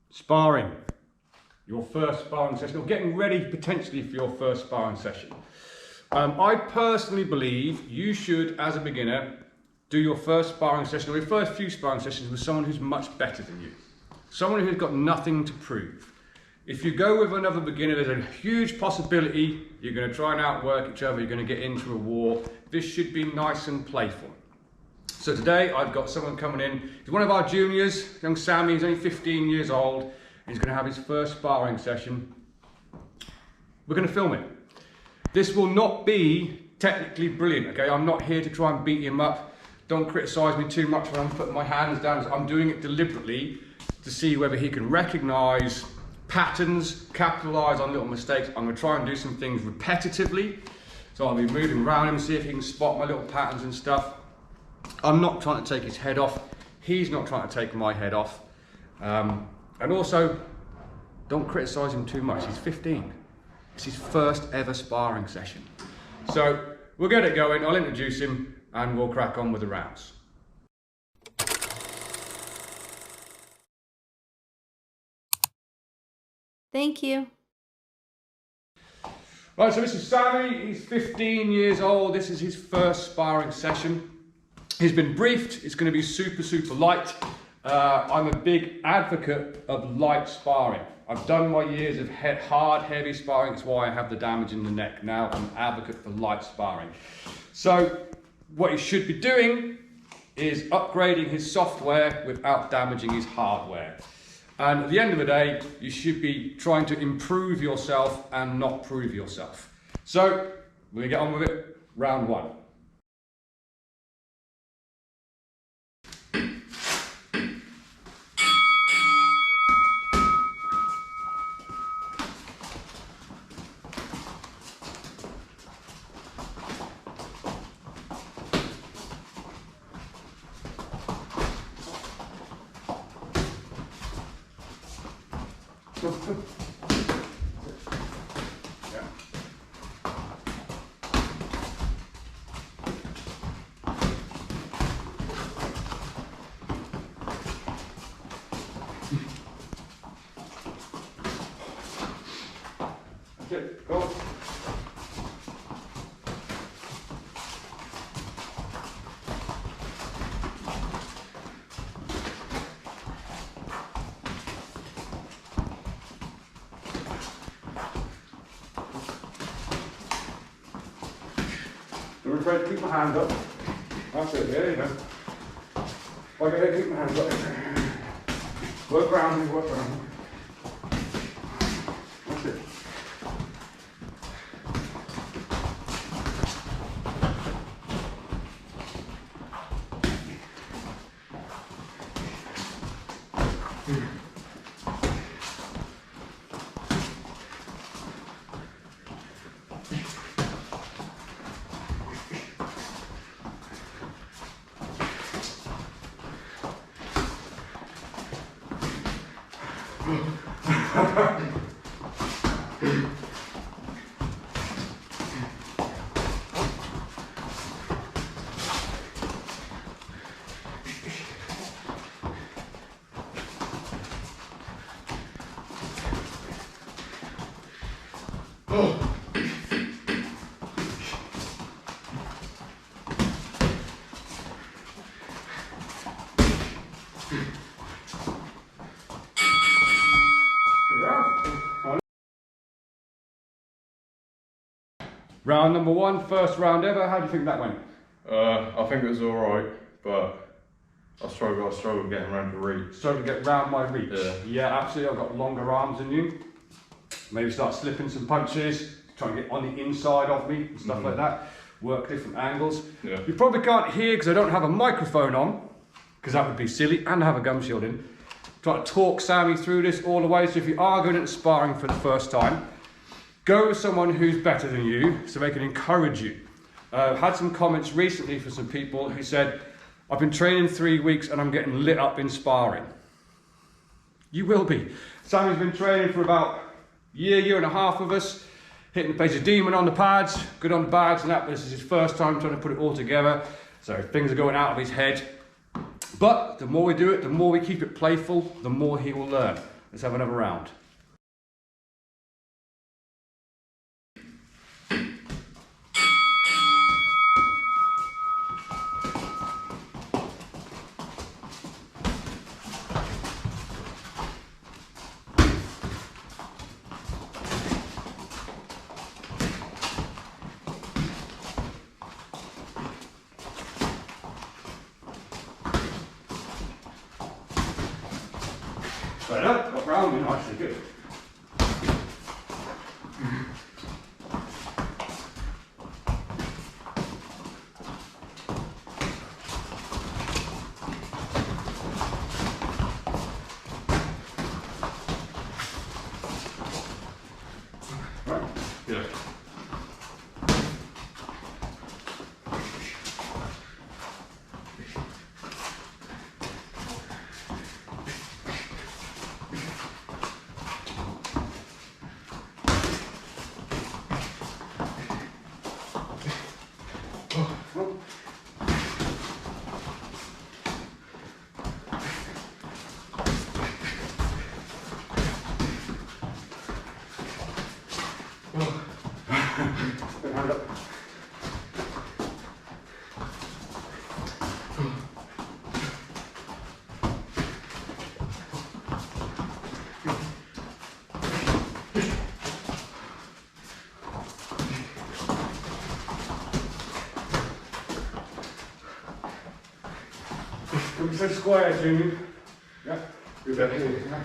Sparring, your first sparring session, or getting ready potentially for your first sparring session. I personally believe you should, as a beginner, do your first sparring session or your first few sparring sessions with someone who's much better than you. Someone who's got nothing to prove. If you go with another beginner, there's a huge possibility you're going to try and outwork each other, you're going to get into a war. This should be nice and playful. So today I've got someone coming in. He's one of our juniors, young Sammy. He's only 15 years old. He's going to have his first sparring session. We're going to film it. This will not be technically brilliant, okay? I'm not here to try and beat him up. Don't criticise me too much when I'm putting my hands down. I'm doing it deliberately to see whether he can recognise patterns, capitalise on little mistakes. I'm going to try and do some things repetitively. So I'll be moving around him, see if he can spot my little patterns and stuff. I'm not trying to take his head off. He's not trying to take my head off. And also, don't criticise him too much. He's 15. It's his first ever sparring session. So we'll get it going. I'll introduce him and we'll crack on with the rounds. Thank you. Right, so this is Sammy. He's 15 years old. This is his first sparring session. He's been briefed. It's going to be super light. I'm a big advocate of light sparring. I've done my years of hard, heavy sparring. It's why I have the damage in the neck. Now I'm an advocate for light sparring. So what he should be doing is upgrading his software without damaging his hardware. And at the end of the day, you should be trying to improve yourself and not prove yourself. So we're going to get on with it. Round one. Yeah. Okay, go. Don't be afraid to keep my hand up. That's it, there you go. Like I said, keep my hands up. Work around me, work around me. That's it. Round number one, first round ever. How do you think that went? I think it was alright, but I struggled getting around the reach. Struggled to get round my reach? Yeah. Yeah, absolutely. I've got longer arms than you. Maybe start slipping some punches, trying to get on the inside of me and stuff like that. Work different angles. Yeah. You probably can't hear because I don't have a microphone on, because that would be silly, and I have a gum shield in. Try to talk Sammy through this all the way. So if you are going into sparring for the first time, go with someone who's better than you so they can encourage you. I've had some comments recently from some people who said, I've been training 3 weeks and I'm getting lit up in sparring. You will be. Sammy's been training for about a year and a half with us, hitting the place of demon on the pads, good on the bags and that, but this is his first time trying to put it all together. So things are going out of his head. But the more we do it, the more we keep it playful, the more he will learn. Let's have another round. Right up, got round and nicely good. Right? Yeah. Good hand up. Can we set square, Jimmy? Yeah. Good bet. Yeah.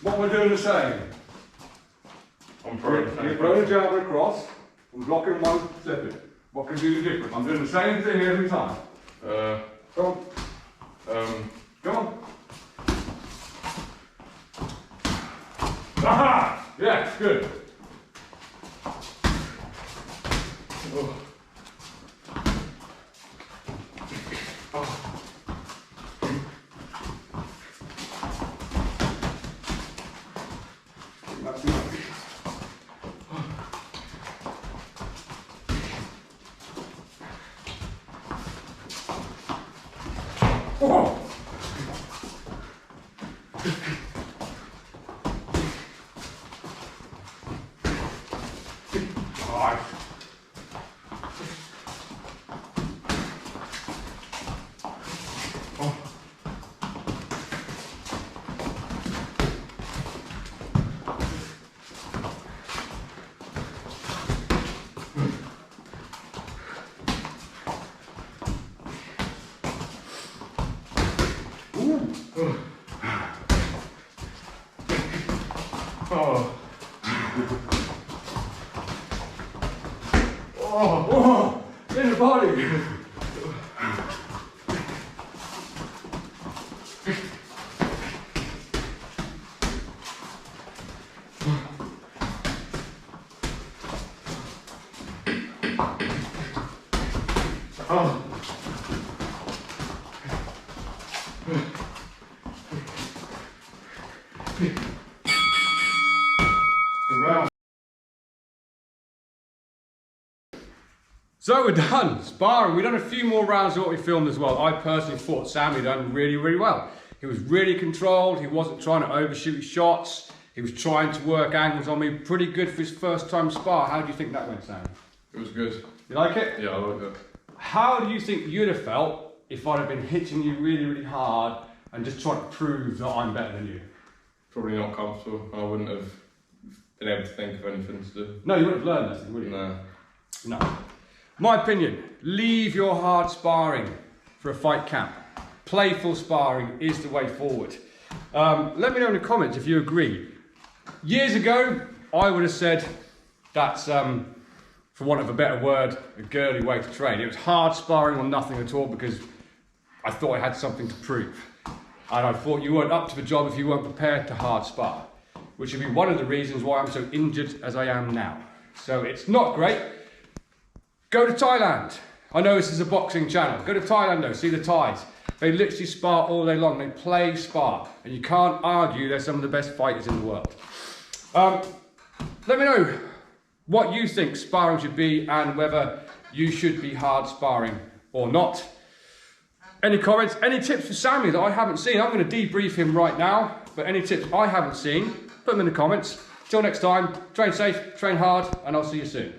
What we're doing the same. I'm throwing. You're throwing a jab across, I'm blocking one, flipping. What can you do different? I'm doing the same thing every time. Go on. Go on. Aha! Yeah, good. Oh. Oh. Nice. Oh. Oh, in the body. Oh. So we're done, sparring. We've done a few more rounds of what we filmed as well. I personally thought Sammy done really, really well. He was really controlled, he wasn't trying to overshoot his shots, he was trying to work angles on me. Pretty good for his first time spar. How do you think that went, Sammy? It was good. You like it? Yeah, I like it. How do you think you'd have felt if I'd have been hitting you really, really hard and just trying to prove that I'm better than you? Probably not comfortable. I wouldn't have been able to think of anything to do. No, you wouldn't have learned nothing, would you? No. No. My opinion, leave your hard sparring for a fight camp. Playful sparring is the way forward. Let me know in the comments if you agree. Years ago, I would have said that's, for want of a better word, a girly way to train. It was hard sparring or nothing at all because I thought I had something to prove. And I thought you weren't up to the job if you weren't prepared to hard spar, which would be one of the reasons why I'm so injured as I am now. So it's not great. Go to Thailand. I know this is a boxing channel. Go to Thailand though, see the Thais. They literally spar all day long. They play spar. And you can't argue they're some of the best fighters in the world. Let me know what you think sparring should be and whether you should be hard sparring or not. Any comments, any tips for Sammy that I haven't seen? I'm going to debrief him right now, but any tips I haven't seen, put them in the comments. Till next time, train safe, train hard, and I'll see you soon.